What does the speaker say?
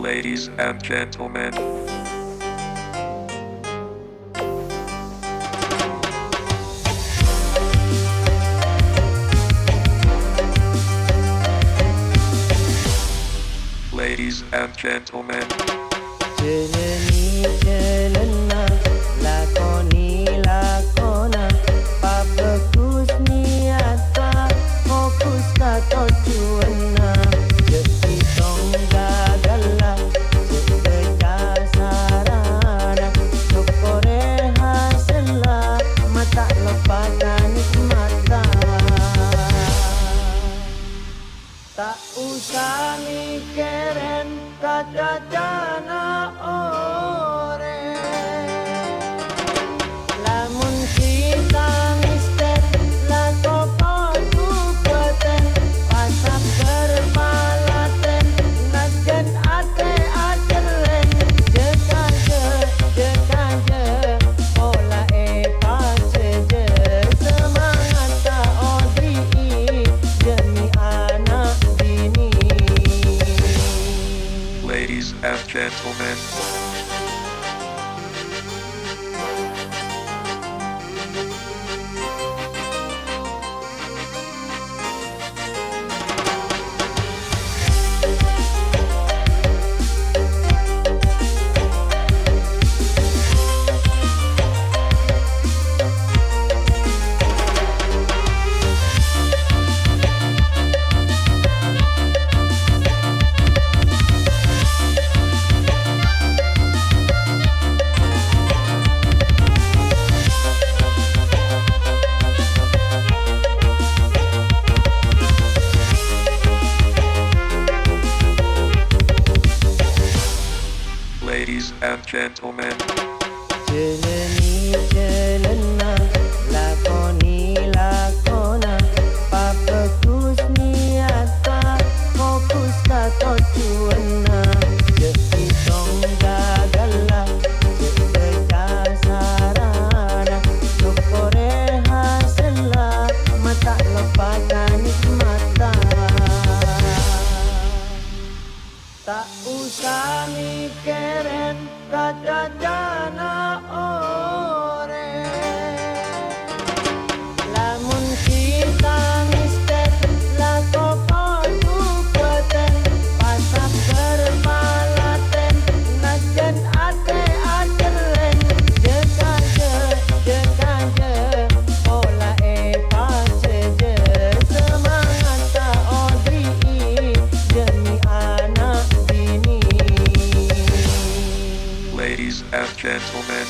Ladies and gentlemen, ladies and gentlemen, Jalani jalana, lakoni lakona, papakus niata, fokus kato cuana, jadi tong gagala, sekeja sarana, sokore hasela, mata lepakan mata. Tak usah mikirin kata jana ore, lamun kita mistet lato pasu keten, pasap berpalaten, najen ate aceren, jekaje, pola paseje, semangat tak odri, demi anak bini. ladies and gentlemen, ladies and gentlemen, Jalani jalana, lakoni lakona, papakus niata, fokus kato cuana, jadi tong gagala, sekeja sarana, sokore hasela, mata lepakan mata. Tak usah mikirin kata jana ore, lamun kita mistet lato pasu keten, pasap berpalaten, najen ate aceren, jekaje, pola paseje, semangat tak odri, demi anak bini. ladies and gentlemen.